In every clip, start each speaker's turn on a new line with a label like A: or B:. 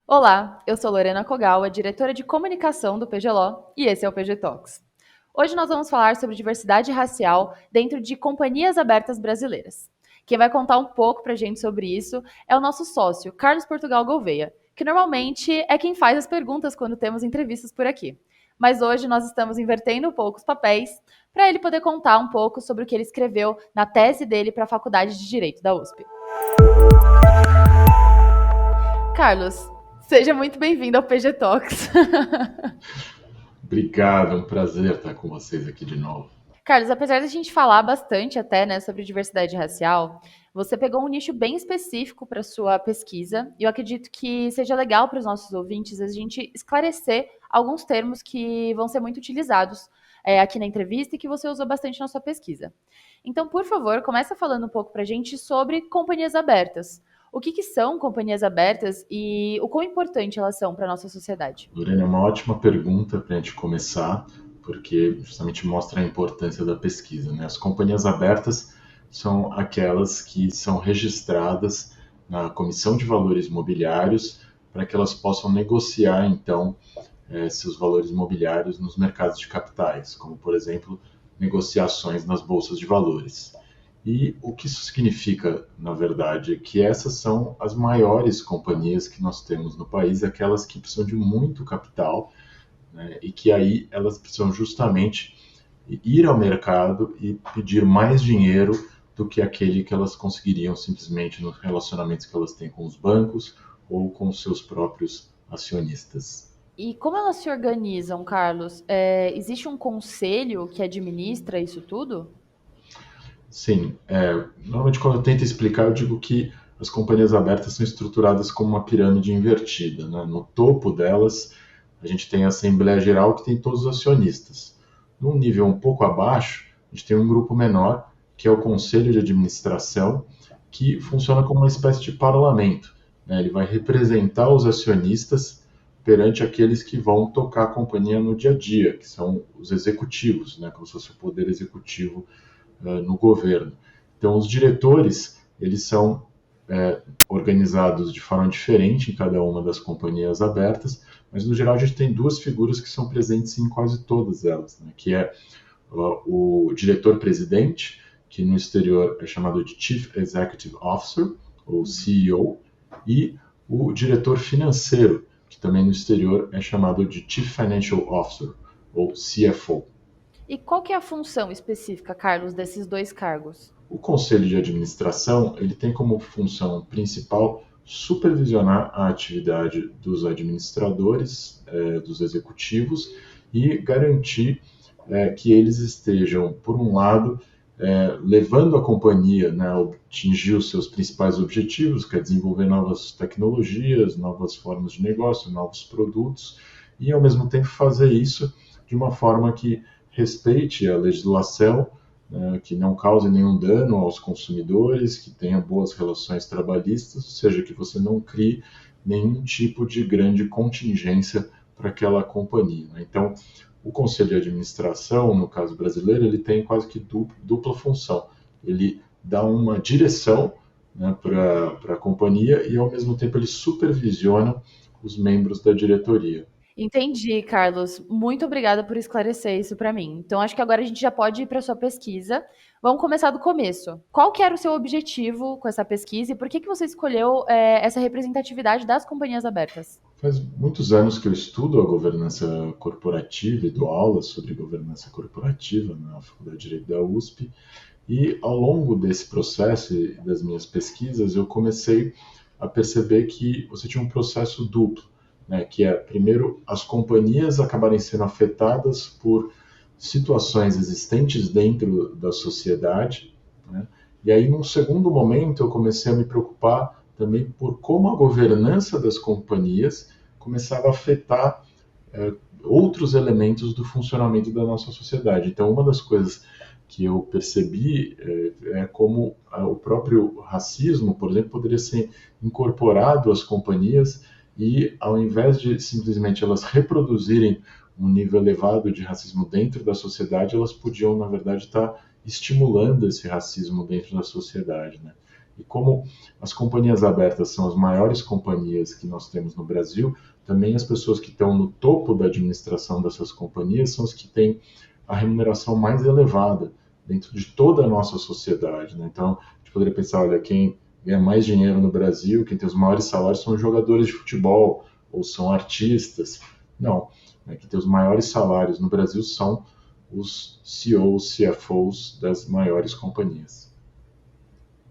A: Olá, eu sou Lorena Kogawa, diretora de comunicação do PGLO, e esse é o PG Talks. Hoje nós vamos falar sobre diversidade racial dentro de companhias abertas brasileiras. Quem vai contar um pouco pra gente sobre isso é o nosso sócio, Carlos Portugal Gouveia, que normalmente é quem faz as perguntas quando temos entrevistas por aqui. Mas hoje nós estamos invertendo um pouco os papéis para ele poder contar um pouco sobre o que ele escreveu na tese dele para a Faculdade de Direito da USP. Carlos, seja muito bem-vindo ao PG Talks.
B: Obrigado, é um prazer estar com vocês aqui de novo.
A: Carlos, apesar da gente falar bastante até, né, sobre diversidade racial, você pegou um nicho bem específico para sua pesquisa, e eu acredito que seja legal para os nossos ouvintes a gente esclarecer alguns termos que vão ser muito utilizados aqui na entrevista e que você usou bastante na sua pesquisa. Então, por favor, começa falando um pouco para a gente sobre companhias abertas. O que são companhias abertas e o quão importante elas são para a nossa sociedade?
B: Lorena, é uma ótima pergunta para a gente começar, porque justamente mostra a importância da pesquisa, né? As companhias abertas são aquelas que são registradas na Comissão de Valores Mobiliários para que elas possam negociar, então, seus valores mobiliários nos mercados de capitais, como, por exemplo, negociações nas bolsas de valores. E o que isso significa, na verdade, é que essas são as maiores companhias que nós temos no país, aquelas que precisam de muito capital, né, e que aí elas precisam justamente ir ao mercado e pedir mais dinheiro do que aquele que elas conseguiriam simplesmente nos relacionamentos que elas têm com os bancos ou com os seus próprios acionistas.
A: E como elas se organizam, Carlos? Existe um conselho que administra isso tudo?
B: Sim, normalmente quando eu tento explicar, eu digo que as companhias abertas são estruturadas como uma pirâmide invertida, né? No topo delas, a gente tem a Assembleia Geral, que tem todos os acionistas. Num nível um pouco abaixo, a gente tem um grupo menor, que é o Conselho de Administração, que funciona como uma espécie de parlamento, né? Ele vai representar os acionistas perante aqueles que vão tocar a companhia no dia a dia, que são os executivos, né? Como se fosse o poder executivo no governo. Então, os diretores, eles são organizados de forma diferente em cada uma das companhias abertas, mas no geral a gente tem duas figuras que são presentes em quase todas elas, né? Que é o diretor-presidente, que no exterior é chamado de Chief Executive Officer, ou CEO, e o diretor financeiro, que também no exterior é chamado de Chief Financial Officer, ou CFO.
A: E qual que é a função específica, Carlos, desses dois cargos?
B: O conselho de administração ele tem como função principal supervisionar a atividade dos administradores, dos executivos e garantir que eles estejam, por um lado, levando a companhia, né, a atingir os seus principais objetivos, que é desenvolver novas tecnologias, novas formas de negócio, novos produtos, e ao mesmo tempo fazer isso de uma forma que respeite a legislação, né, que não cause nenhum dano aos consumidores, que tenha boas relações trabalhistas, ou seja, que você não crie nenhum tipo de grande contingência para aquela companhia, né? Então, o conselho de administração, no caso brasileiro, ele tem quase que dupla função. Ele dá uma direção, né, para a companhia e, ao mesmo tempo, ele supervisiona os membros da diretoria.
A: Entendi, Carlos. Muito obrigada por esclarecer isso para mim. Então, acho que agora a gente já pode ir para sua pesquisa. Vamos começar do começo. Qual que era o seu objetivo com essa pesquisa e por que você escolheu essa representatividade das companhias abertas?
B: Faz muitos anos que eu estudo a governança corporativa e dou aulas sobre governança corporativa na Faculdade de Direito da USP. E ao longo desse processo e das minhas pesquisas, eu comecei a perceber que você tinha um processo duplo, né? Que é, primeiro, as companhias acabarem sendo afetadas por situações existentes dentro da sociedade, né? E aí, num segundo momento, eu comecei a me preocupar também por como a governança das companhias começava a afetar outros elementos do funcionamento da nossa sociedade. Então, uma das coisas que eu percebi como o próprio racismo, por exemplo, poderia ser incorporado às companhias e, ao invés de simplesmente elas reproduzirem um nível elevado de racismo dentro da sociedade, elas podiam, na verdade, estar estimulando esse racismo dentro da sociedade, né? E como as companhias abertas são as maiores companhias que nós temos no Brasil, também as pessoas que estão no topo da administração dessas companhias são as que têm a remuneração mais elevada dentro de toda a nossa sociedade, né? Então, a gente poderia pensar, olha, quem ganha mais dinheiro no Brasil, quem tem os maiores salários são os jogadores de futebol ou são artistas. Não, né? Quem tem os maiores salários no Brasil são os CEOs, CFOs das maiores companhias.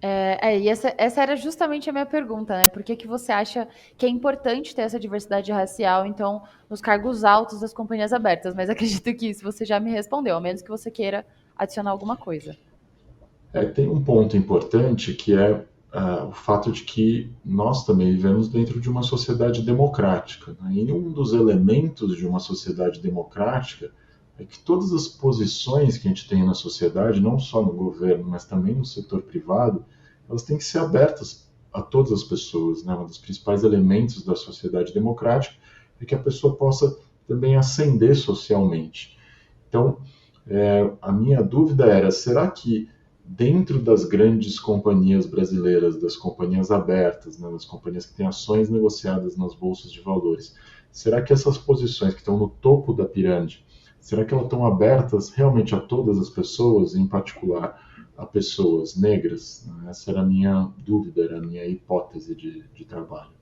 A: E essa era justamente a minha pergunta, né? Por que que você acha que é importante ter essa diversidade racial, então, nos cargos altos das companhias abertas? Mas acredito que isso você já me respondeu, a menos que você queira adicionar alguma coisa.
B: Tem um ponto importante que é o fato de que nós também vivemos dentro de uma sociedade democrática, né? E um dos elementos de uma sociedade democrática é que todas as posições que a gente tem na sociedade, não só no governo, mas também no setor privado, elas têm que ser abertas a todas as pessoas, né? Um dos principais elementos da sociedade democrática é que a pessoa possa também ascender socialmente. Então, a minha dúvida era: será que dentro das grandes companhias brasileiras, das companhias abertas, né, das companhias que têm ações negociadas nas bolsas de valores, será que essas posições que estão no topo da pirâmide, será que elas estão abertas realmente a todas as pessoas, em particular a pessoas negras? Essa era a minha dúvida, era a minha hipótese de trabalho.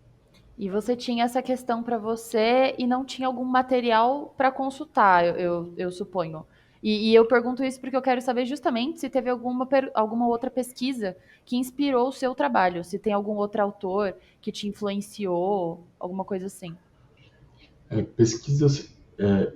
A: E você tinha essa questão para você e não tinha algum material para consultar, eu suponho. E eu pergunto isso porque eu quero saber justamente se teve alguma outra pesquisa que inspirou o seu trabalho, se tem algum outro autor que te influenciou, alguma coisa assim.
B: Pesquisas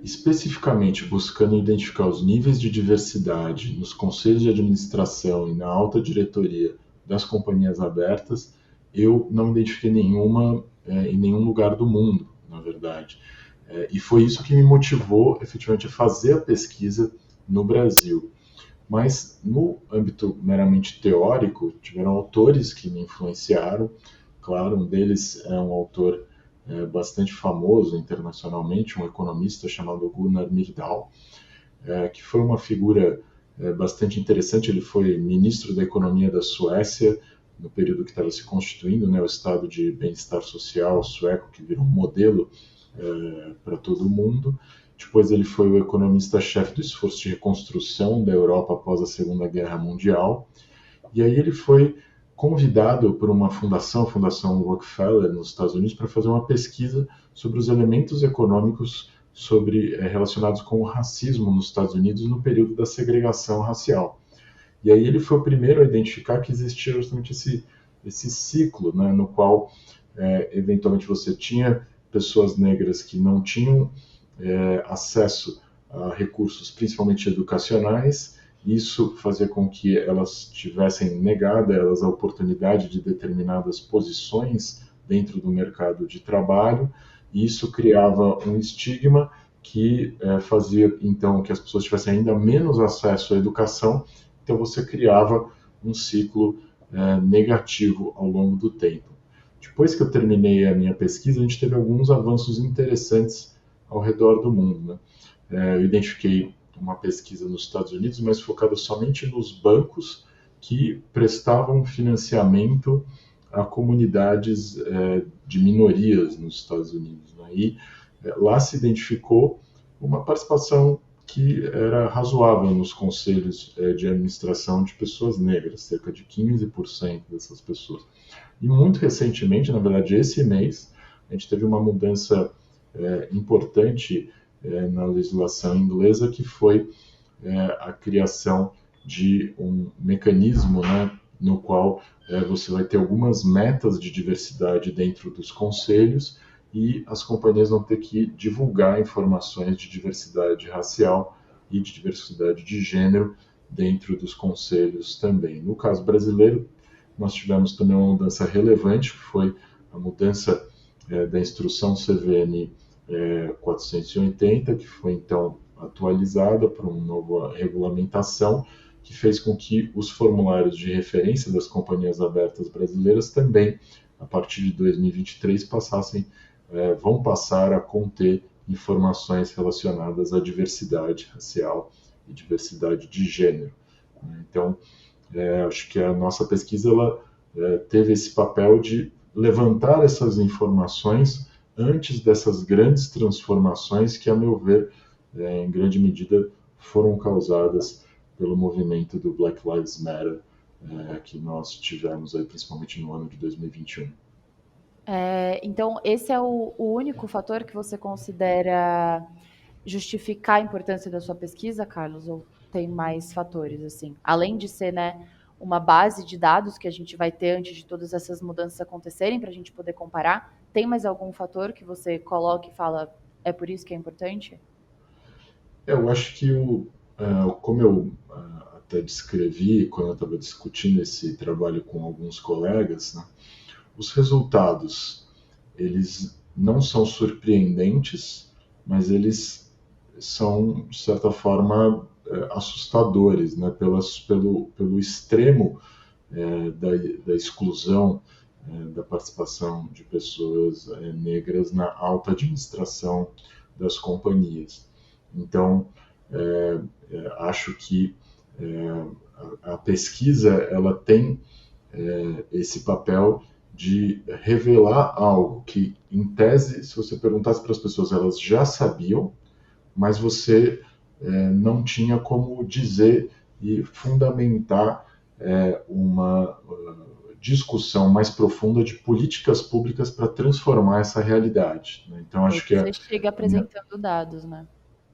B: especificamente buscando identificar os níveis de diversidade nos conselhos de administração e na alta diretoria das companhias abertas, eu não identifiquei nenhuma em nenhum lugar do mundo, na verdade. E foi isso que me motivou efetivamente a fazer a pesquisa no Brasil. Mas no âmbito meramente teórico, tiveram autores que me influenciaram. Claro, um deles é um autor bastante famoso internacionalmente, um economista chamado Gunnar Myrdal, que foi uma figura bastante interessante. Ele foi ministro da Economia da Suécia no período que estava se constituindo, né, o estado de bem-estar social sueco, que virou um modelo para todo o mundo. Depois ele foi o economista-chefe do esforço de reconstrução da Europa após a Segunda Guerra Mundial. E aí ele foi convidado por uma fundação, a Fundação Rockefeller, nos Estados Unidos, para fazer uma pesquisa sobre os elementos econômicos relacionados com o racismo nos Estados Unidos no período da segregação racial. E aí ele foi o primeiro a identificar que existia justamente esse ciclo, né, no qual eventualmente você tinha pessoas negras que não tinham acesso a recursos, principalmente educacionais. Isso fazia com que elas tivessem negado a elas a oportunidade de determinadas posições dentro do mercado de trabalho, e isso criava um estigma que fazia então que as pessoas tivessem ainda menos acesso à educação. Então você criava um ciclo negativo ao longo do tempo. Depois que eu terminei a minha pesquisa, a gente teve alguns avanços interessantes ao redor do mundo, né? Eu identifiquei uma pesquisa nos Estados Unidos, mas focada somente nos bancos que prestavam financiamento a comunidades de minorias nos Estados Unidos, né? E lá se identificou uma participação que era razoável nos conselhos de administração de pessoas negras, cerca de 15% dessas pessoas. E muito recentemente, na verdade esse mês, a gente teve uma mudança importante na legislação inglesa, que foi a criação de um mecanismo, né, no qual você vai ter algumas metas de diversidade dentro dos conselhos, e as companhias vão ter que divulgar informações de diversidade racial e de diversidade de gênero dentro dos conselhos também. No caso brasileiro, nós tivemos também uma mudança relevante, que foi a mudança da instrução CVM 480, que foi então atualizada para uma nova regulamentação, que fez com que os formulários de referência das companhias abertas brasileiras também, a partir de 2023, vão passar a conter informações relacionadas à diversidade racial e diversidade de gênero. Então, acho que a nossa pesquisa ela teve esse papel de levantar essas informações antes dessas grandes transformações que, a meu ver, em grande medida foram causadas pelo movimento do Black Lives Matter, que nós tivemos aí, principalmente no ano de 2021.
A: Então, esse é o único fator que você considera justificar a importância da sua pesquisa, Carlos? Ou tem mais fatores, assim? Além de ser, né, uma base de dados que a gente vai ter antes de todas essas mudanças acontecerem, para a gente poder comparar, tem mais algum fator que você coloca e fala, é por isso que é importante?
B: Eu acho que, como eu até descrevi quando eu estava discutindo esse trabalho com alguns colegas, né, os resultados, eles não são surpreendentes, mas eles são, de certa forma, assustadores, né, pelo extremo da exclusão da participação de pessoas negras na alta administração das companhias. Então, acho que a pesquisa ela tem esse papel de revelar algo que, em tese, se você perguntasse para as pessoas, elas já sabiam, mas você não tinha como dizer e fundamentar uma discussão mais profunda de políticas públicas para transformar essa realidade. Né? Então,
A: E aí
B: acho que
A: você chega apresentando dados, né?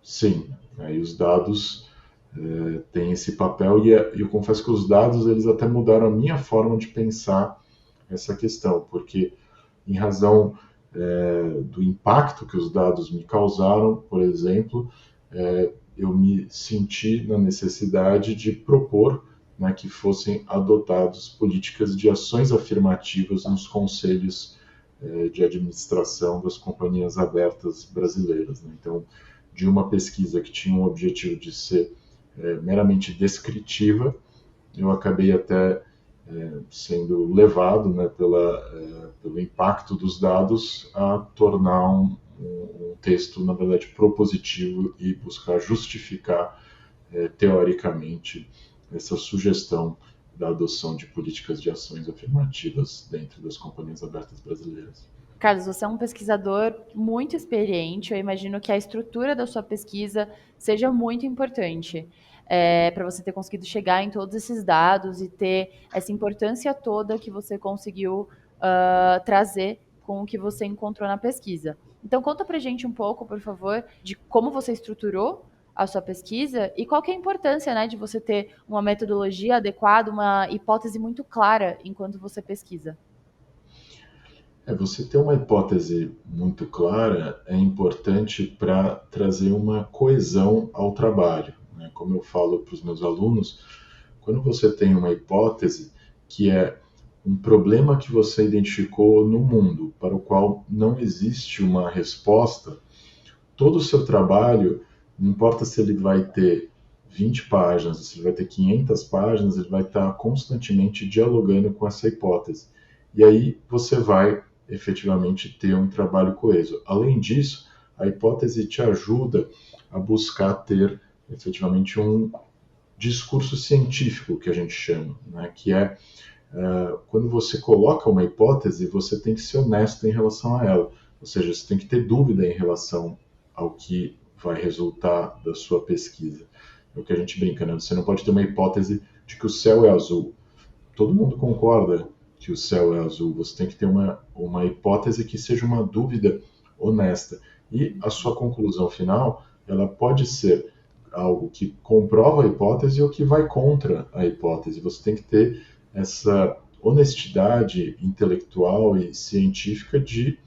B: sim, aí os dados têm esse papel e eu confesso que os dados eles até mudaram a minha forma de pensar essa questão, porque em razão do impacto que os dados me causaram, por exemplo, eu me senti na necessidade de propor, né, que fossem adotadas políticas de ações afirmativas nos conselhos de administração das companhias abertas brasileiras. Né? Então, de uma pesquisa que tinha o objetivo de ser meramente descritiva, eu acabei até sendo levado, né, pelo impacto dos dados a tornar um texto, na verdade, propositivo e buscar justificar, teoricamente, essa sugestão da adoção de políticas de ações afirmativas dentro das companhias abertas brasileiras.
A: Carlos, você é um pesquisador muito experiente. Eu imagino que a estrutura da sua pesquisa seja muito importante para você ter conseguido chegar em todos esses dados e ter essa importância toda que você conseguiu trazer com o que você encontrou na pesquisa. Então, conta pra gente um pouco, por favor, de como você estruturou a sua pesquisa e qual que é a importância, né, de você ter uma metodologia adequada, uma hipótese muito clara enquanto você pesquisa.
B: Você ter uma hipótese muito clara é importante para trazer uma coesão ao trabalho. Né? Como eu falo para os meus alunos, quando você tem uma hipótese que é um problema que você identificou no mundo, para o qual não existe uma resposta, todo o seu trabalho, não importa se ele vai ter 20 páginas, se ele vai ter 500 páginas, ele vai estar constantemente dialogando com essa hipótese. E aí você vai efetivamente ter um trabalho coeso. Além disso, a hipótese te ajuda a buscar ter efetivamente um discurso científico, que a gente chama, né? Que é quando você coloca uma hipótese, você tem que ser honesto em relação a ela. Ou seja, você tem que ter dúvida em relação ao que vai resultar da sua pesquisa. É o que a gente brinca, né? Você não pode ter uma hipótese de que o céu é azul. Todo mundo concorda que o céu é azul. Você tem que ter uma hipótese que seja uma dúvida honesta. E a sua conclusão final, ela pode ser algo que comprova a hipótese ou que vai contra a hipótese. Você tem que ter essa honestidade intelectual e científica de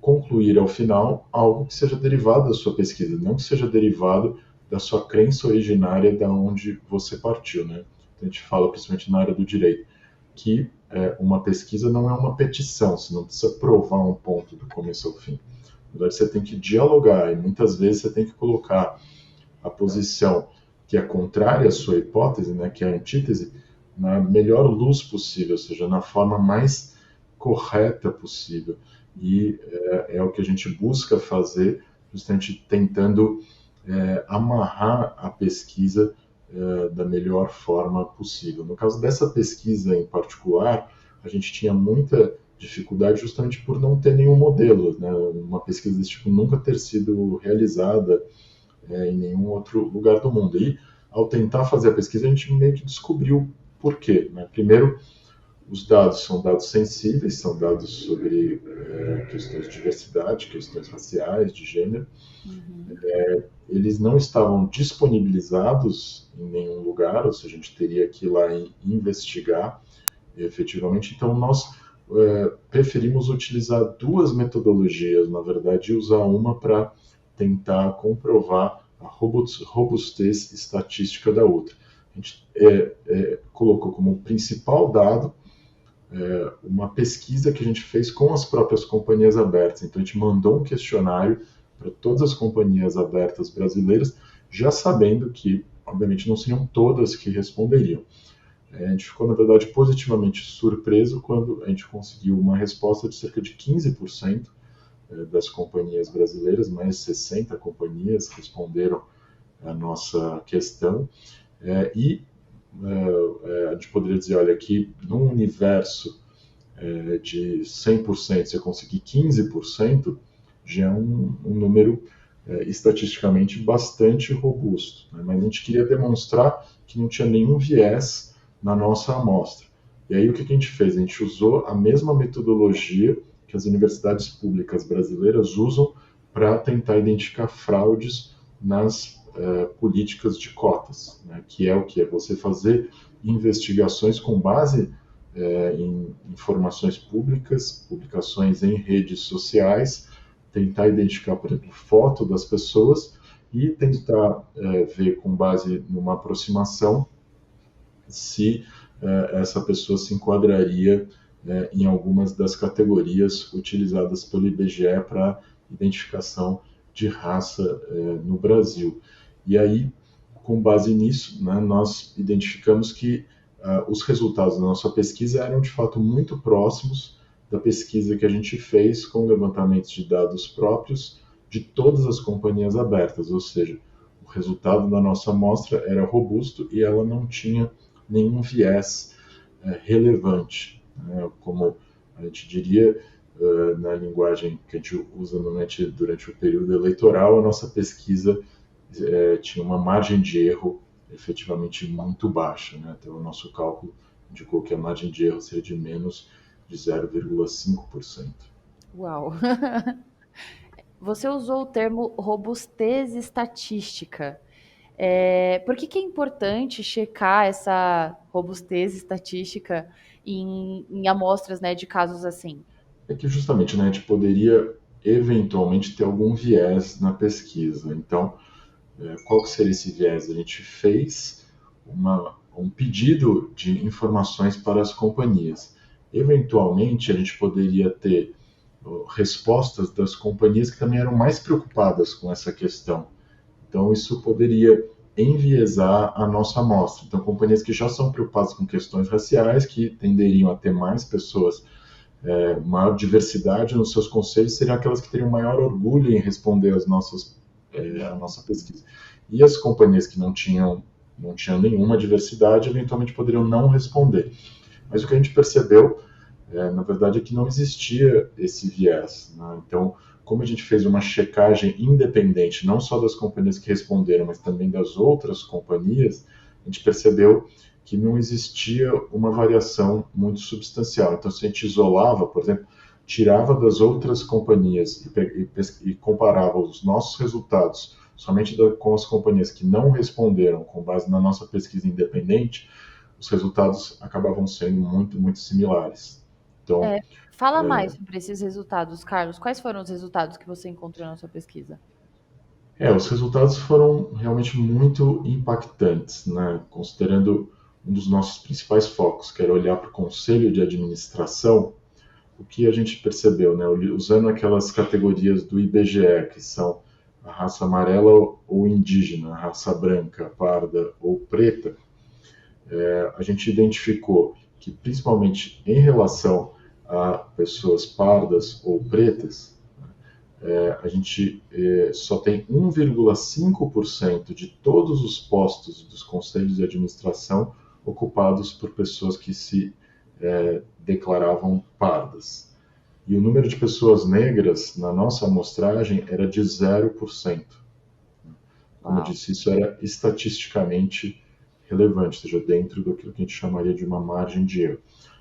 B: concluir ao final algo que seja derivado da sua pesquisa, não que seja derivado da sua crença originária da onde você partiu, né? Então, a gente fala, principalmente na área do direito, que uma pesquisa não é uma petição, você não precisa provar um ponto do começo ao fim. Na verdade, você tem que dialogar e muitas vezes você tem que colocar a posição que é contrária à sua hipótese, né, que é a antítese, na melhor luz possível, ou seja, na forma mais correta possível. E é o que a gente busca fazer, justamente tentando amarrar a pesquisa da melhor forma possível. No caso dessa pesquisa em particular, a gente tinha muita dificuldade justamente por não ter nenhum modelo, né? Uma pesquisa desse tipo nunca ter sido realizada em nenhum outro lugar do mundo. E ao tentar fazer a pesquisa, a gente meio que descobriu por quê, né? Primeiro, os dados são dados sensíveis, são dados sobre questões de diversidade, questões raciais, de gênero.
A: Uhum.
B: Eles não estavam disponibilizados em nenhum lugar, ou seja, a gente teria que ir lá e investigar efetivamente. Então, nós preferimos utilizar duas metodologias, na verdade, e usar uma para tentar comprovar a robustez estatística da outra. A gente colocou como principal dado uma pesquisa que a gente fez com as próprias companhias abertas. Então, a gente mandou um questionário para todas as companhias abertas brasileiras, já sabendo que, obviamente, não seriam todas que responderiam. A gente ficou, na verdade, positivamente surpreso quando a gente conseguiu uma resposta de cerca de 15% das companhias brasileiras, mais 60 companhias responderam a nossa questão. E a gente poderia dizer, olha, que num universo de 100%, você conseguir 15%, já é um número estatisticamente bastante robusto. Né? Mas a gente queria demonstrar que não tinha nenhum viés na nossa amostra. E aí o que a gente fez? A gente usou a mesma metodologia que as universidades públicas brasileiras usam para tentar identificar fraudes nas políticas de cotas, né? Que é o que? É você fazer investigações com base em informações públicas, publicações em redes sociais, tentar identificar, por exemplo, foto das pessoas e tentar ver com base numa aproximação se essa pessoa se enquadraria em algumas das categorias utilizadas pelo IBGE para identificação de raça no Brasil. E aí, com base nisso, né, nós identificamos que os resultados da nossa pesquisa eram de fato muito próximos da pesquisa que a gente fez com levantamentos de dados próprios de todas as companhias abertas, ou seja, o resultado da nossa amostra era robusto e ela não tinha nenhum viés relevante, né? Como a gente diria na linguagem que a gente usa normalmente durante o período eleitoral, a nossa pesquisa tinha uma margem de erro efetivamente muito baixa, né? Então o nosso cálculo indicou que a margem de erro seria de menos de 0,5%.
A: Uau! Você usou o termo robustez estatística. Por que é importante checar essa robustez estatística em amostras, né, de casos assim?
B: É que justamente, né, a gente poderia eventualmente ter algum viés na pesquisa. Então, qual que seria esse viés? A gente fez um pedido de informações para as companhias. Eventualmente, a gente poderia ter respostas das companhias que também eram mais preocupadas com essa questão. Então, isso poderia enviesar a nossa amostra. Então, companhias que já são preocupadas com questões raciais, que tenderiam a ter mais pessoas, maior diversidade nos seus conselhos, seriam aquelas que teriam maior orgulho em responder a nossa pesquisa. E as companhias que não tinham nenhuma diversidade, eventualmente poderiam não responder. Mas o que a gente percebeu, na verdade, é que não existia esse viés, né? Então, como a gente fez uma checagem independente, não só das companhias que responderam, mas também das outras companhias, a gente percebeu que não existia uma variação muito substancial. Então, se a gente isolava, por exemplo, tirava das outras companhias e comparava os nossos resultados somente com as companhias que não responderam com base na nossa pesquisa independente, os resultados acabavam sendo muito, muito similares. Então,
A: É, fala mais sobre esses resultados, Carlos. Quais foram os resultados que você encontrou na sua pesquisa?
B: os resultados foram realmente muito impactantes, né? Considerando um dos nossos principais focos, que era olhar para o conselho de administração, o que a gente percebeu, né? Usando aquelas categorias do IBGE, que são a raça amarela ou indígena, a raça branca, parda ou preta, a gente identificou que, principalmente em relação a pessoas pardas ou pretas, a gente só tem 1,5% de todos os postos dos conselhos de administração ocupados por pessoas que se declaravam pardas. E o número de pessoas negras na nossa amostragem era de 0%. Como eu
A: Uau.
B: disse, isso era estatisticamente relevante, ou seja, dentro do que a gente chamaria de uma margem de erro.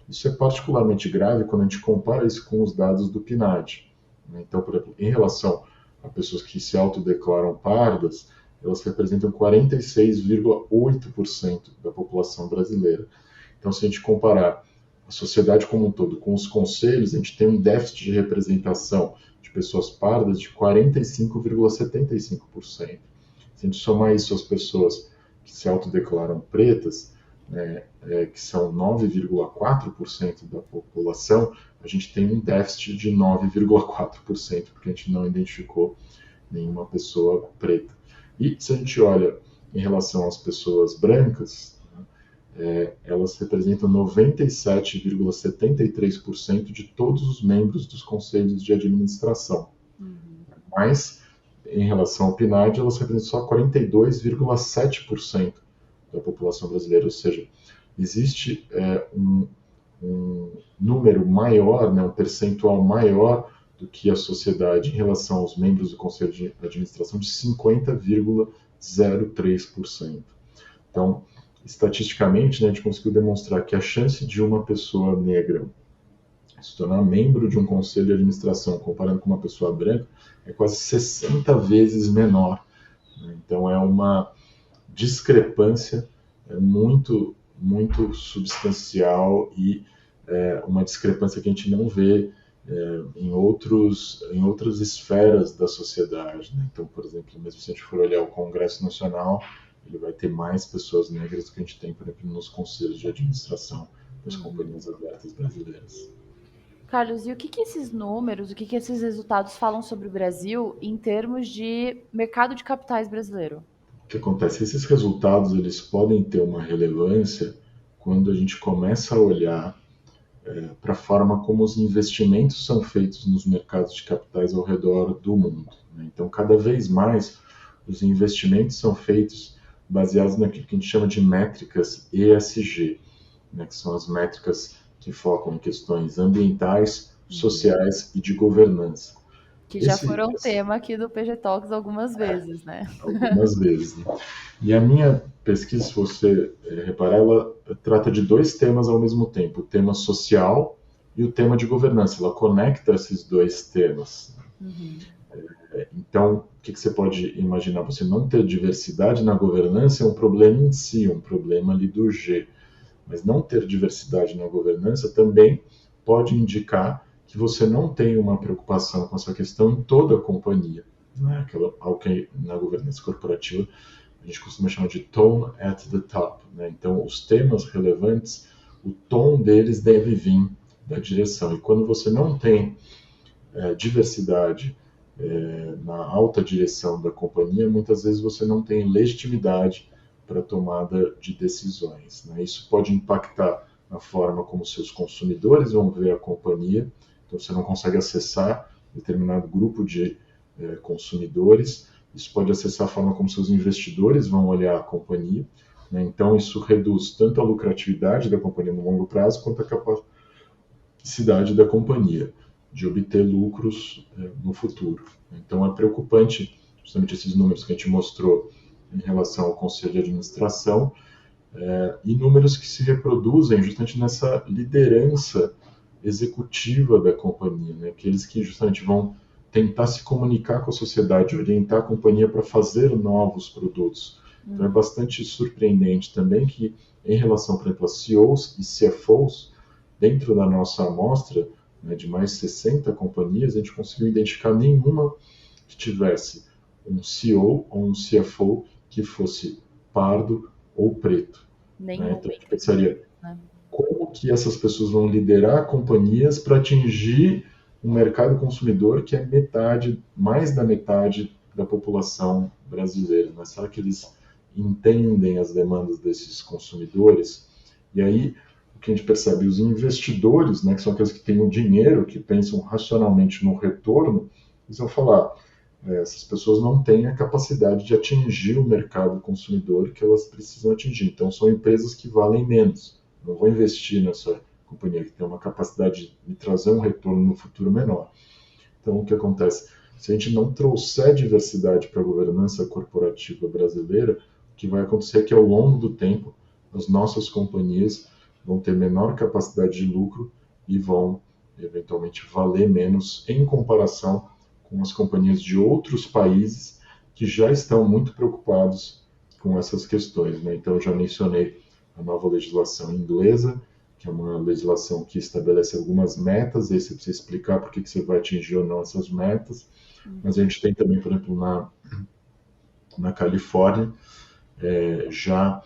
B: Isso é particularmente grave quando a gente compara isso com os dados do PNAD. Então, por exemplo, em relação a pessoas que se autodeclaram pardas, elas representam 46,8% da população brasileira. Então, se a gente comparar a sociedade como um todo com os conselhos, a gente tem um déficit de representação de pessoas pardas de 45,75%. Se a gente somar isso às pessoas que se autodeclaram pretas, né, que são 9,4% da população, a gente tem um déficit de 9,4%, porque a gente não identificou nenhuma pessoa preta. E se a gente olha em relação às pessoas brancas, elas representam 97,73% de todos os membros dos conselhos de administração. Mas, em relação ao PNAD, elas representam só 42,7% da população brasileira, ou seja, existe um número maior, né, um percentual maior do que a sociedade em relação aos membros do Conselho de Administração de 50,03%. Então, estatisticamente, né, a gente conseguiu demonstrar que a chance de uma pessoa negra se tornar membro de um conselho de administração, comparando com uma pessoa branca, é quase 60 vezes menor. Então, é uma discrepância muito, muito substancial e uma discrepância que a gente não vê em outras esferas da sociedade. Né? Então, por exemplo, mesmo se a gente for olhar o Congresso Nacional, ele vai ter mais pessoas negras do que a gente tem, por exemplo, nos conselhos de administração das companhias abertas brasileiras.
A: Carlos, e o que esses números, o que esses resultados falam sobre o Brasil em termos de mercado de capitais brasileiro?
B: O que acontece? Esses resultados eles podem ter uma relevância quando a gente começa a olhar para a forma como os investimentos são feitos nos mercados de capitais ao redor do mundo. Né? Então, cada vez mais, os investimentos são feitos baseados naquilo que a gente chama de métricas ESG, né? Que são as métricas que focam em questões ambientais, sociais e de governança.
A: Que já foram tema aqui do PG Talks algumas vezes, né?
B: Algumas vezes. Né? E a minha pesquisa, se você reparar, ela trata de dois temas ao mesmo tempo, o tema social e o tema de governança. Ela conecta esses dois temas. Então, o que você pode imaginar? Você não ter diversidade na governança é um problema em si, um problema ali do G. Mas não ter diversidade na governança também pode indicar que você não tem uma preocupação com essa questão em toda a companhia. Né? Algo que na governança corporativa a gente costuma chamar de tone at the top. Né? Então, os temas relevantes, o tom deles deve vir da direção. E quando você não tem diversidade na alta direção da companhia, muitas vezes você não tem legitimidade para a tomada de decisões. Né? Isso pode impactar na forma como seus consumidores vão ver a companhia. Então, você não consegue acessar determinado grupo de consumidores. Isso pode acessar a forma como seus investidores vão olhar a companhia. Né? Então, isso reduz tanto a lucratividade da companhia no longo prazo, quanto a capacidade da companhia de obter lucros no futuro. Então, é preocupante justamente esses números que a gente mostrou em relação ao Conselho de Administração, e números que se reproduzem justamente nessa liderança executiva da companhia, né? Aqueles que justamente vão tentar se comunicar com a sociedade, orientar a companhia para fazer novos produtos. Então é bastante surpreendente também que, em relação, por exemplo, a CEOs e CFOs, dentro da nossa amostra, né, de mais 60 companhias, a gente conseguiu identificar nenhuma que tivesse um CEO ou um CFO que fosse pardo ou preto. Né? Então a gente pensaria, como que essas pessoas vão liderar companhias para atingir um mercado consumidor que é mais da metade da população brasileira? Né? Será que eles entendem as demandas desses consumidores? E aí, o que a gente percebe, os investidores, né, que são aqueles que têm o dinheiro, que pensam racionalmente no retorno, eles vão falar, essas pessoas não têm a capacidade de atingir o mercado consumidor que elas precisam atingir. Então, são empresas que valem menos. Não vou investir nessa companhia que tem uma capacidade de trazer um retorno no futuro menor. Então, o que acontece? Se a gente não trouxer diversidade para a governança corporativa brasileira, o que vai acontecer é que, ao longo do tempo, as nossas companhias vão ter menor capacidade de lucro e vão, eventualmente, valer menos em comparação com as companhias de outros países que já estão muito preocupados com essas questões, né? Então, eu já mencionei a nova legislação inglesa, que é uma legislação que estabelece algumas metas, e aí você precisa explicar por que você vai atingir ou não essas metas. Mas a gente tem também, por exemplo, na Califórnia, já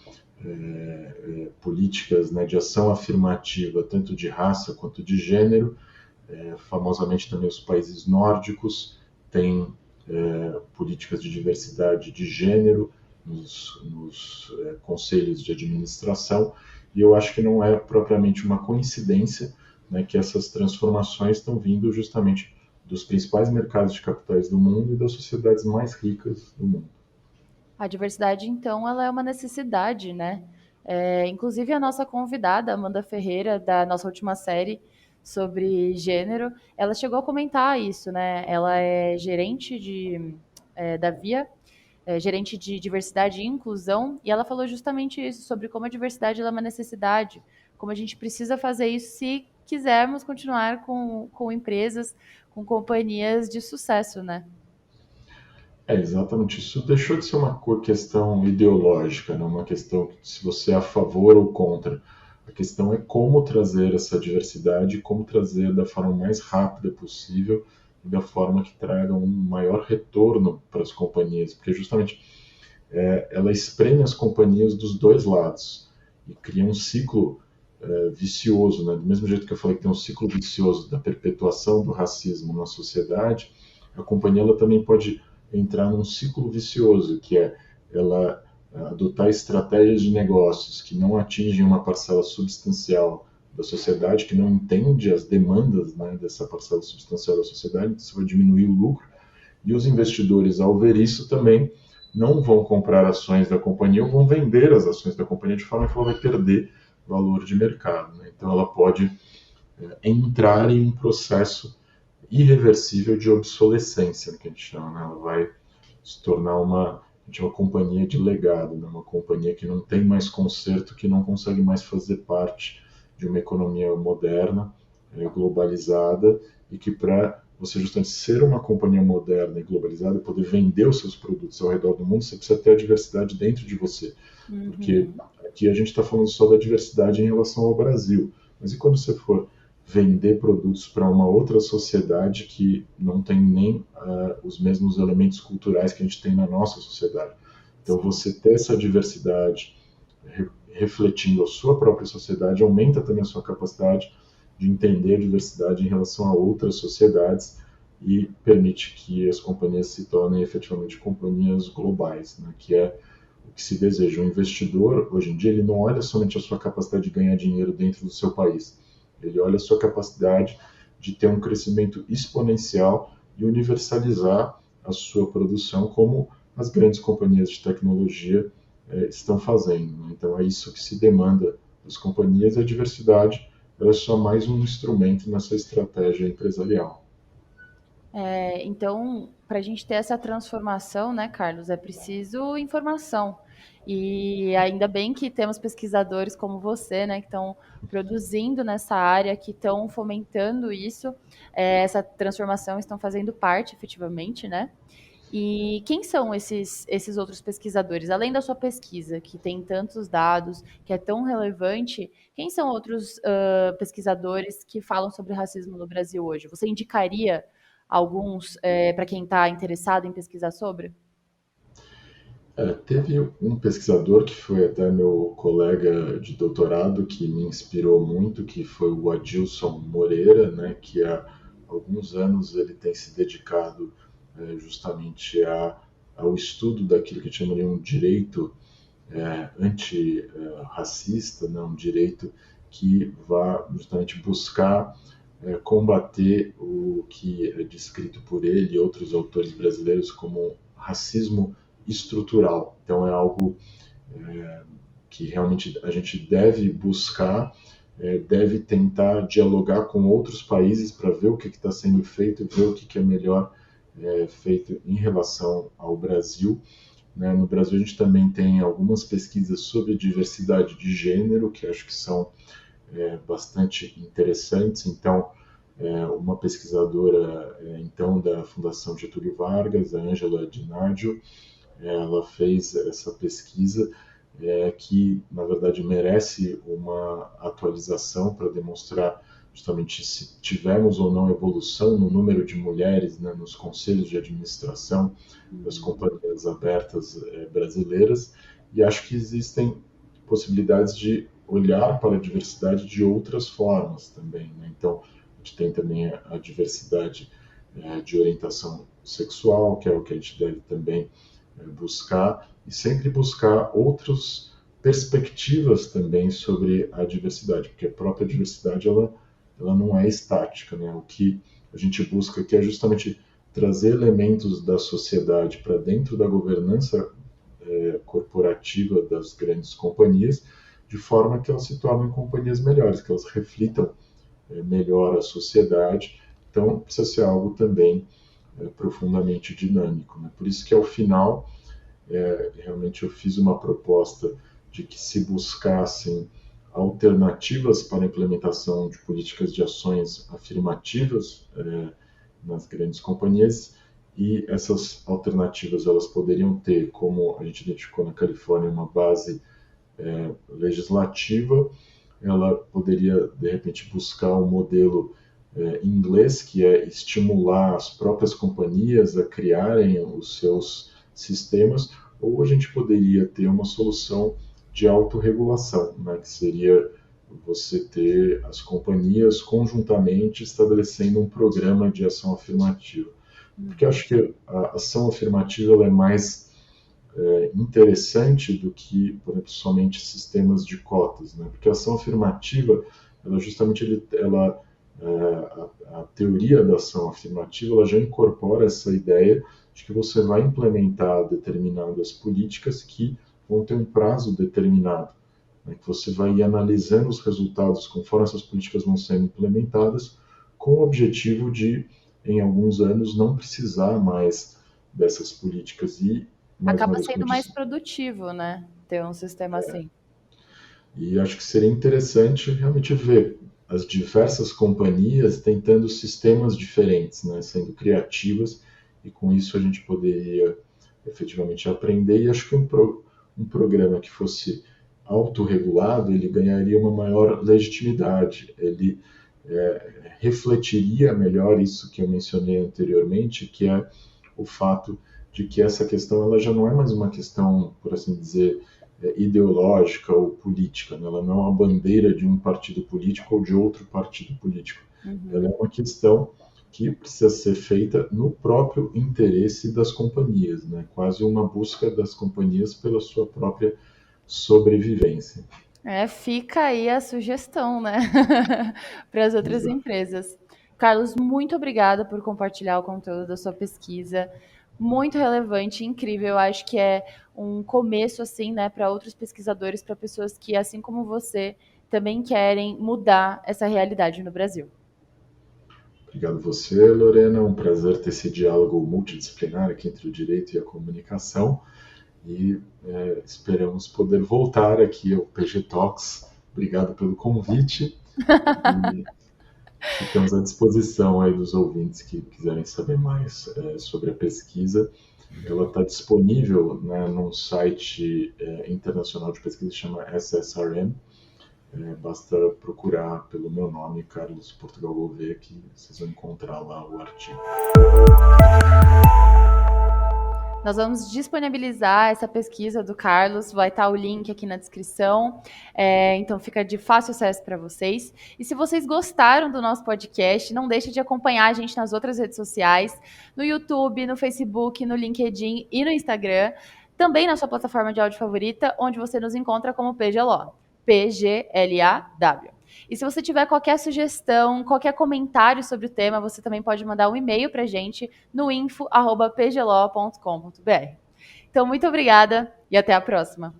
B: políticas, né, de ação afirmativa, tanto de raça quanto de gênero. Famosamente também os países nórdicos têm políticas de diversidade de gênero nos conselhos de administração, e eu acho que não é propriamente uma coincidência, né, que essas transformações estão vindo justamente dos principais mercados de capitais do mundo e das sociedades mais ricas do mundo.
A: A diversidade, então, ela é uma necessidade, né? Inclusive, a nossa convidada, Amanda Ferreira, da nossa última série sobre gênero, ela chegou a comentar isso, né? Ela é gerente da Via, gerente de diversidade e inclusão, e ela falou justamente isso, sobre como a diversidade ela é uma necessidade, como a gente precisa fazer isso se quisermos continuar com empresas, com companhias de sucesso, né?
B: Exatamente. Isso deixou de ser uma questão ideológica, né? Uma questão de se você é a favor ou contra. A questão é como trazer essa diversidade, como trazer da forma mais rápida possível e da forma que traga um maior retorno para as companhias, porque justamente ela espreme as companhias dos dois lados e cria um ciclo vicioso, né? Do mesmo jeito que eu falei que tem um ciclo vicioso da perpetuação do racismo na sociedade, a companhia ela também pode entrar num ciclo vicioso, que é ela adotar estratégias de negócios que não atingem uma parcela substancial da sociedade, que não entende as demandas, né, dessa parcela substancial da sociedade, então isso vai diminuir o lucro, e os investidores, ao ver isso, também não vão comprar ações da companhia ou vão vender as ações da companhia de forma que ela vai perder valor de mercado, né? Então ela pode entrar em um processo irreversível de obsolescência, que a gente chama, né? Ela vai se tornar uma companhia de legado, né? Uma companhia que não tem mais conserto, que não consegue mais fazer parte de uma economia moderna, globalizada, e que para você justamente ser uma companhia moderna e globalizada e poder vender os seus produtos ao redor do mundo, você precisa ter a diversidade dentro de você. Porque aqui a gente está falando só da diversidade em relação ao Brasil, mas e quando você for vender produtos para uma outra sociedade que não tem nem os mesmos elementos culturais que a gente tem na nossa sociedade? Então, você ter essa diversidade refletindo a sua própria sociedade aumenta também a sua capacidade de entender a diversidade em relação a outras sociedades e permite que as companhias se tornem efetivamente companhias globais, né? Que é o que se deseja. O investidor, hoje em dia, ele não olha somente a sua capacidade de ganhar dinheiro dentro do seu país, ele olha a sua capacidade de ter um crescimento exponencial e universalizar a sua produção, como as grandes companhias de tecnologia estão fazendo, né? Então é isso que se demanda das companhias, e a diversidade é só mais um instrumento nessa estratégia empresarial.
A: Então, para a gente ter essa transformação, né, Carlos, é preciso informação. E ainda bem que temos pesquisadores como você, né, que estão produzindo nessa área, que estão fomentando isso, essa transformação, estão fazendo parte, efetivamente, né? E quem são esses outros pesquisadores? Além da sua pesquisa, que tem tantos dados, que é tão relevante, quem são outros pesquisadores que falam sobre racismo no Brasil hoje? Você indicaria alguns para quem está interessado em pesquisar sobre?
B: Teve um pesquisador que foi até meu colega de doutorado que me inspirou muito, que foi o Adilson Moreira, né, que há alguns anos ele tem se dedicado justamente ao estudo daquilo que chamaria um direito antirracista, né, um direito que vá justamente buscar combater o que é descrito por ele e outros autores brasileiros como racismo estrutural. Então é algo que realmente a gente deve buscar deve tentar dialogar com outros países para ver o que está sendo feito e ver o que é melhor feito em relação ao Brasil. Né? No Brasil, a gente também tem algumas pesquisas sobre diversidade de gênero, que acho que são bastante interessantes. Então, uma pesquisadora então da Fundação Getúlio Vargas, a Ângela Di Naggio, ela fez essa pesquisa que, na verdade, merece uma atualização para demonstrar justamente se tivemos ou não evolução no número de mulheres, né, nos conselhos de administração das companhias abertas brasileiras, e acho que existem possibilidades de olhar para a diversidade de outras formas também. Né? Então, a gente tem também a diversidade de orientação sexual, que é o que a gente deve também buscar, e sempre buscar outras perspectivas também sobre a diversidade, porque a própria diversidade ela não é estática. Né? O que a gente busca aqui é justamente trazer elementos da sociedade para dentro da governança corporativa das grandes companhias, de forma que elas se tornem companhias melhores, que elas reflitam melhor a sociedade. Então, precisa ser algo também profundamente dinâmico. Né? Por isso que, ao final, realmente eu fiz uma proposta de que se buscassem alternativas para a implementação de políticas de ações afirmativas nas grandes companhias, e essas alternativas elas poderiam ter, como a gente identificou na Califórnia, uma base legislativa. Ela poderia, de repente, buscar um modelo inglês, que é estimular as próprias companhias a criarem os seus sistemas, ou a gente poderia ter uma solução de autorregulação, né, que seria você ter as companhias conjuntamente estabelecendo um programa de ação afirmativa. Porque eu acho que a ação afirmativa ela é mais interessante do que, por exemplo, somente sistemas de cotas, né? Porque a ação afirmativa, ela justamente a teoria da ação afirmativa, ela já incorpora essa ideia de que você vai implementar determinadas políticas que vão ter um prazo determinado, né? Que você vai ir analisando os resultados conforme essas políticas vão sendo implementadas, com o objetivo de, em alguns anos, não precisar mais dessas políticas. E mais uma
A: Acaba
B: vez, como
A: sendo
B: eu
A: mais
B: disse,
A: produtivo, né? Ter um sistema assim.
B: e acho que seria interessante realmente ver as diversas companhias tentando sistemas diferentes, né, sendo criativas, e com isso a gente poderia efetivamente aprender. E acho que um programa que fosse autorregulado, ele ganharia uma maior legitimidade, ele refletiria melhor isso que eu mencionei anteriormente, que é o fato de que essa questão ela já não é mais uma questão, por assim dizer, ideológica ou política, né? Ela não é uma bandeira de um partido político ou de outro partido político. Ela é uma questão que precisa ser feita no próprio interesse das companhias, né? Quase uma busca das companhias pela sua própria sobrevivência.
A: Fica aí a sugestão, né? Para as outras
B: Exato.
A: empresas. Carlos, muito obrigada por compartilhar o conteúdo da sua pesquisa. Muito relevante, incrível. Eu acho que é um começo, assim, né, para outros pesquisadores, para pessoas que, assim como você, também querem mudar essa realidade no Brasil.
B: Obrigado você, Lorena. Um prazer ter esse diálogo multidisciplinar aqui entre o direito e a comunicação. E esperamos poder voltar aqui ao PG Talks. Obrigado pelo convite e ficamos à disposição aí dos ouvintes que quiserem saber mais sobre a pesquisa. Ela está disponível, né, num site internacional de pesquisa que chama SSRM. Basta procurar pelo meu nome, Carlos Portugal Gouveia, que vocês vão encontrar lá o artigo.
A: Nós vamos disponibilizar essa pesquisa do Carlos, vai estar o link aqui na descrição, então fica de fácil acesso para vocês. E se vocês gostaram do nosso podcast, não deixe de acompanhar a gente nas outras redes sociais, no YouTube, no Facebook, no LinkedIn e no Instagram, também na sua plataforma de áudio favorita, onde você nos encontra como PGLAW, PGLAW. E se você tiver qualquer sugestão, qualquer comentário sobre o tema, você também pode mandar um e-mail para a gente no info@pglaw.com.br. Então, muito obrigada e até a próxima.